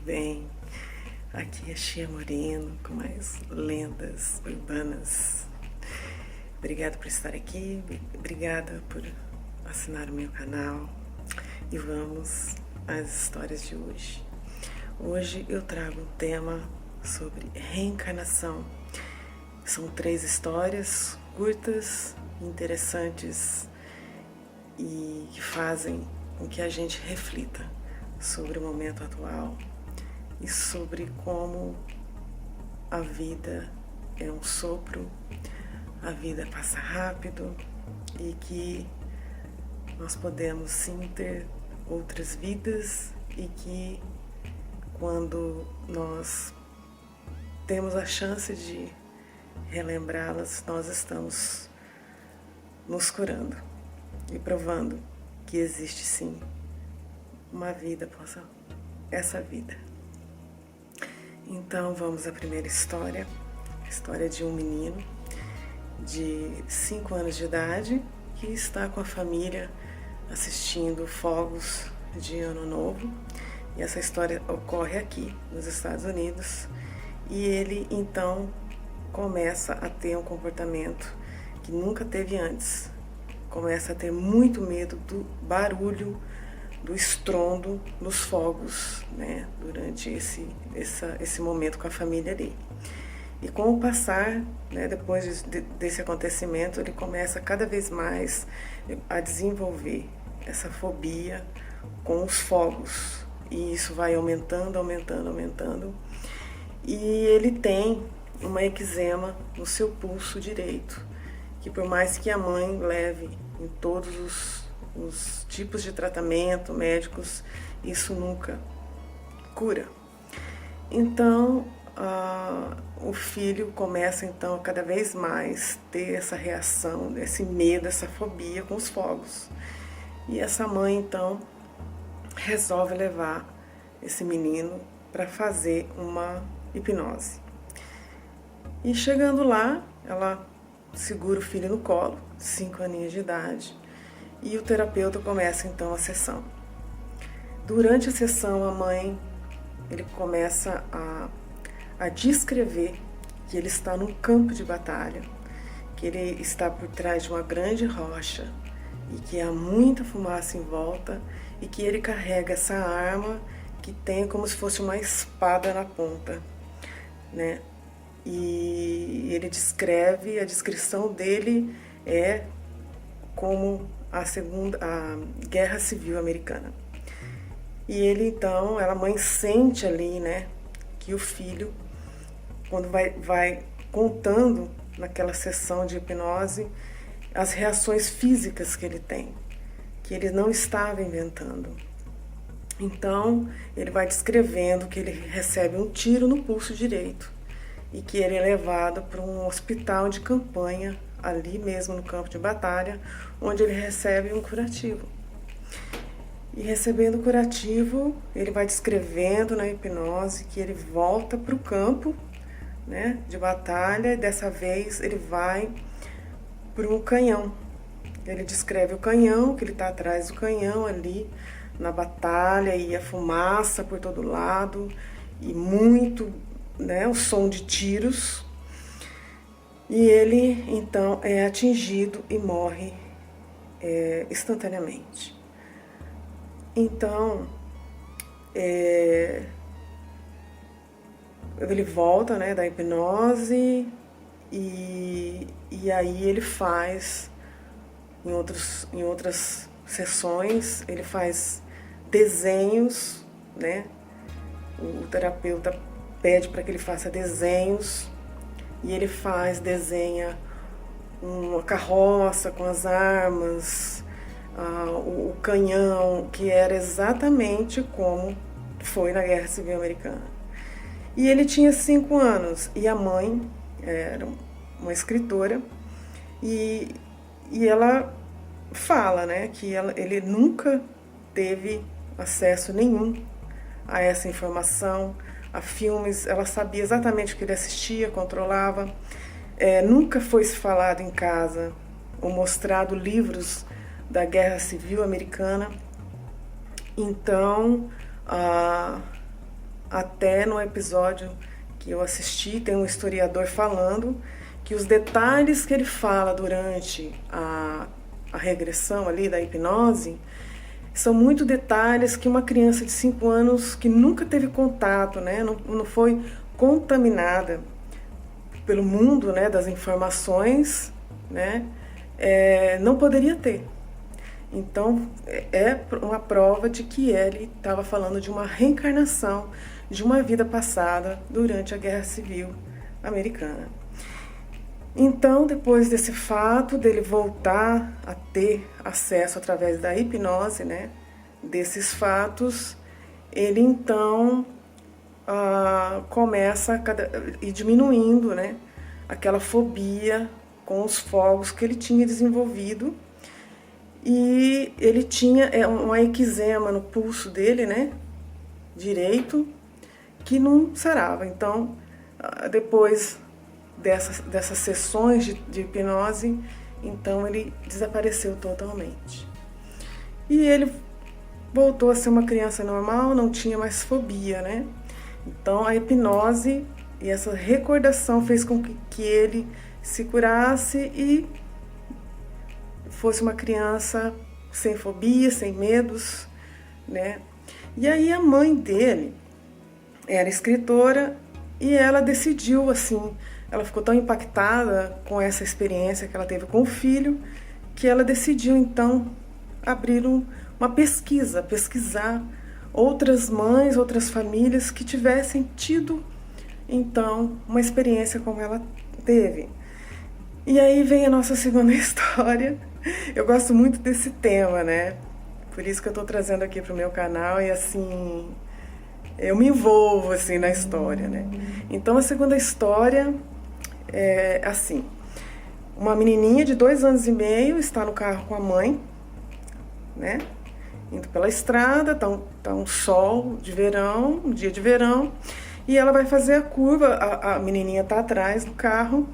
bem? Aqui é Chia Moreno com mais lendas urbanas. Obrigada por estar aqui, obrigada por assinar o meu canal e vamos às histórias de hoje. Hoje eu trago um tema sobre reencarnação. São 3 histórias curtas, interessantes e que fazem com que a gente reflita sobre o momento atual e sobre como a vida é um sopro, a vida passa rápido e que nós podemos sim ter outras vidas e que quando nós temos a chance de relembrá-las, nós estamos nos curando e provando que existe sim uma vida após essa vida. Então vamos à primeira história, a história de um menino de 5 anos de idade que está com a família assistindo fogos de Ano Novo. E essa história ocorre aqui nos Estados Unidos e ele então começa a ter um comportamento que nunca teve antes. Começa a ter muito medo do barulho, do estrondo dos fogos, né, durante esse momento com a família ali. E com o passar, né, depois desse acontecimento, ele começa cada vez mais a desenvolver essa fobia com os fogos. E isso vai aumentando, aumentando, aumentando. E ele tem uma eczema no seu pulso direito, que por mais que a mãe leve em todos os tipos de tratamento médicos, isso nunca cura. Então, o filho começa então a cada vez mais ter essa reação, esse medo, essa fobia com os fogos. E essa mãe então resolve levar esse menino para fazer uma hipnose. E chegando lá, ela segura o filho no colo, 5 aninhos de idade, e o terapeuta começa então a sessão. Durante a sessão, ele começa a descrever que ele está num campo de batalha, que ele está por trás de uma grande rocha e que há muita fumaça em volta e que ele carrega essa arma que tem como se fosse uma espada na ponta, né? E ele descreve, a descrição dele é como a Guerra Civil Americana. E ele então, a mãe sente ali, né, que o filho, quando vai contando naquela sessão de hipnose, as reações físicas que ele tem, que ele não estava inventando. Então, ele vai descrevendo que ele recebe um tiro no pulso direito e que ele é levado para um hospital de campanha, ali mesmo no campo de batalha, onde ele recebe um curativo. E recebendo o curativo, ele vai descrevendo na hipnose que ele volta para o campo, né, de batalha, e dessa vez ele vai para um canhão. Ele descreve o canhão, que ele está atrás do canhão ali na batalha, e a fumaça por todo lado, e muito, né, o som de tiros. E ele então é atingido e morre instantaneamente. Então, ele volta, né, da hipnose e aí ele faz, em outras sessões, ele faz desenhos, né? O terapeuta pede para que ele faça desenhos e ele desenha uma carroça com as armas, o canhão, que era exatamente como foi na Guerra Civil Americana. E ele tinha 5 anos e a mãe era uma escritora e ela fala, né, que ele nunca teve acesso nenhum a essa informação, a filmes. Ela sabia exatamente o que ele assistia, controlava. Nunca foi se falado em casa ou mostrado livros da Guerra Civil Americana. Então, até no episódio que eu assisti, tem um historiador falando que os detalhes que ele fala durante a regressão ali da hipnose são muito detalhes que uma criança de 5 anos que nunca teve contato, né, não foi contaminada pelo mundo, né, das informações, né, não poderia ter. Então, é uma prova de que ele estava falando de uma reencarnação de uma vida passada durante a Guerra Civil Americana. Então, depois desse fato, dele voltar a ter acesso através da hipnose, né, desses fatos, ele então começa a ir diminuindo, né, aquela fobia com os fogos que ele tinha desenvolvido. E ele tinha uma eczema no pulso dele, né, direito, que não sarava. Então, depois dessas sessões de hipnose, então ele desapareceu totalmente. E ele voltou a ser uma criança normal, não tinha mais fobia, né? Então a hipnose e essa recordação fez com que ele se curasse e fosse uma criança sem fobia, sem medos, né? E aí a mãe dele era escritora e ela decidiu, assim, ela ficou tão impactada com essa experiência que ela teve com o filho, que ela decidiu então abrir uma pesquisar outras mães, outras famílias que tivessem tido então uma experiência como ela teve. E aí vem a nossa segunda história. Eu gosto muito desse tema, né? Por isso que eu tô trazendo aqui pro meu canal e assim, eu me envolvo assim na história, né? Então a segunda história é assim, uma menininha de 2 anos e meio está no carro com a mãe, né? Indo pela estrada, tá um sol de verão, um dia de verão, e ela vai fazer a curva, a menininha tá atrás do carro.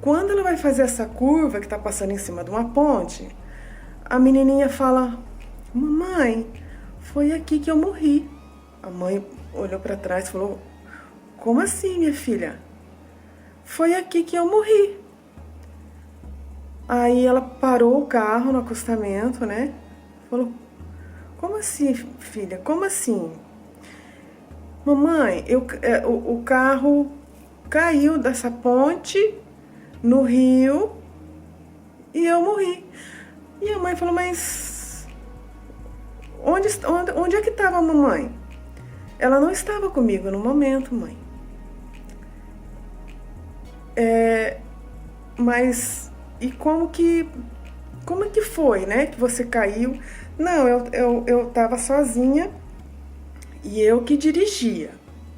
Quando ela vai fazer essa curva, que tá passando em cima de uma ponte, a menininha fala: mamãe, foi aqui que eu morri. A mãe olhou para trás e falou: como assim, minha filha? Foi aqui que eu morri. Aí ela parou o carro no acostamento, né? Falou: como assim, filha? Como assim? Mamãe, o carro caiu dessa ponte no rio e eu morri. E a mãe falou: mas onde é que estava a mamãe? Ela não estava comigo no momento, mãe. Mas e como que foi, né, que você caiu? Não, eu estava sozinha e eu que dirigia,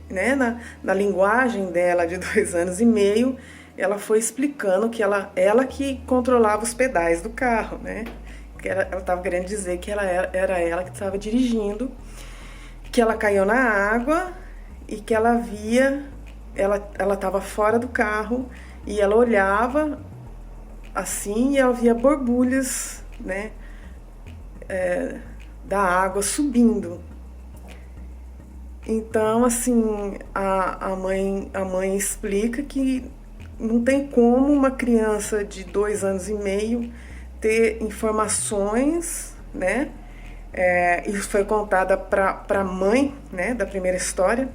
né? Na linguagem dela de 2 anos e meio, ela foi explicando que ela que controlava os pedais do carro, né? Que ela estava querendo dizer que era ela que estava dirigindo, que ela caiu na água e que ela via, ela estava fora do carro e ela olhava assim e ela via borbulhas, né, da água subindo. Então, assim, a mãe explica que não tem como uma criança de 2 anos e meio ter informações, né? Isso foi contada para a mãe, né, da primeira história,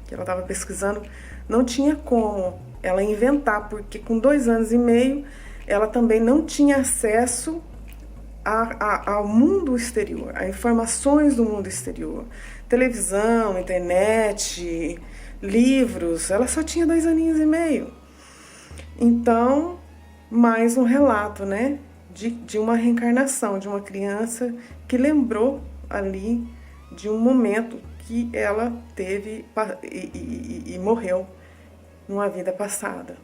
que ela estava pesquisando. Não tinha como ela inventar, porque com 2 anos e meio ela também não tinha acesso ao mundo exterior, a informações do mundo exterior. Televisão, internet, livros, ela só tinha 2 aninhos e meio. Então, mais um relato, né, de uma reencarnação, de uma criança que lembrou ali de um momento que ela teve e morreu numa vida passada.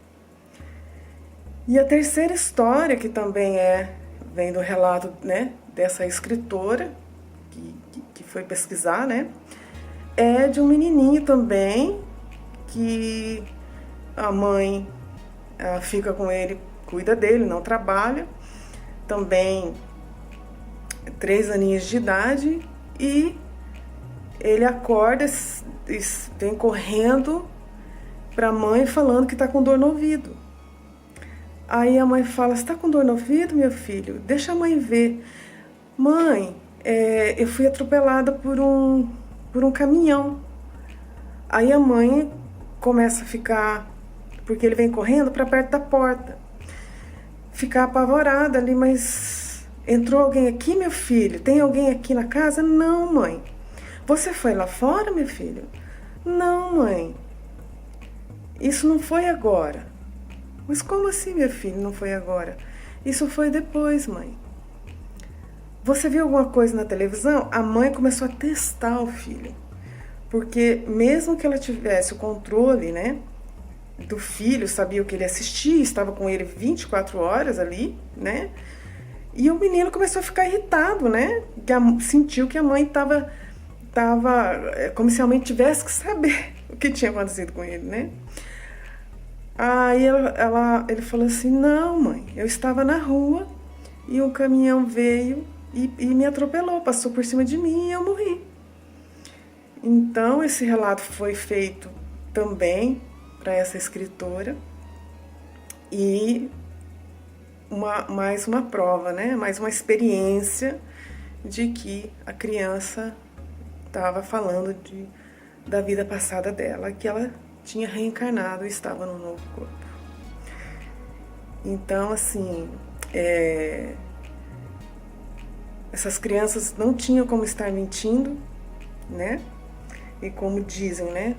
E a terceira história, que também vem do relato, né, dessa escritora que foi pesquisar, né, é de um menininho também que a mãe fica com ele, cuida dele, não trabalha, também 3 aninhos de idade, e ele acorda vem correndo para a mãe falando que está com dor no ouvido. Aí a mãe fala: você está com dor no ouvido, meu filho? Deixa a mãe ver. Mãe, eu fui atropelada por um caminhão. Aí a mãe começa a ficar, porque ele vem correndo para perto da porta, ficar apavorada ali. Mas entrou alguém aqui, meu filho? Tem alguém aqui na casa? Não, mãe. Você foi lá fora, meu filho? Não, mãe. Isso não foi agora. Mas como assim, meu filho, não foi agora? Isso foi depois, mãe. Você viu alguma coisa na televisão? A mãe começou a testar o filho. Porque mesmo que ela tivesse o controle, né, do filho, sabia o que ele assistia, estava com ele 24 horas ali, né? E o menino começou a ficar irritado, né? Sentiu que a mãe estava como se a mãe tivesse que saber o que tinha acontecido com ele, né? Aí ele falou assim: não, mãe, eu estava na rua e um caminhão veio e me atropelou, passou por cima de mim e eu morri. Então esse relato foi feito também para essa escritora, e mais uma prova, né? Mais uma experiência de que a criança estava falando da vida passada dela, que ela tinha reencarnado e estava num novo corpo. Então, assim, essas crianças não tinham como estar mentindo, né? E como dizem, né?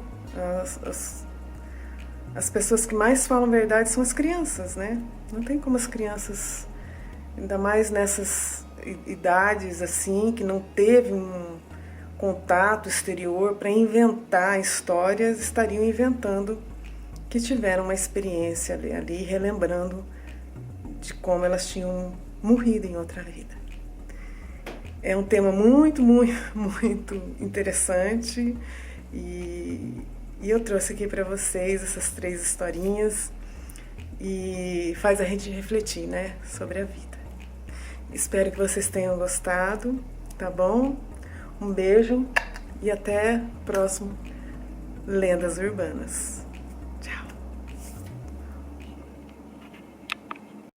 As pessoas que mais falam verdade são as crianças, né? Não tem como as crianças, ainda mais nessas idades assim, que não teve um contato exterior para inventar histórias, estariam inventando que tiveram uma experiência ali, relembrando de como elas tinham morrido em outra vida. É um tema muito, muito, muito interessante, e eu trouxe aqui para vocês essas 3 historinhas, e faz a gente refletir, né, sobre a vida. Espero que vocês tenham gostado, tá bom? Um beijo e até o próximo Lendas Urbanas.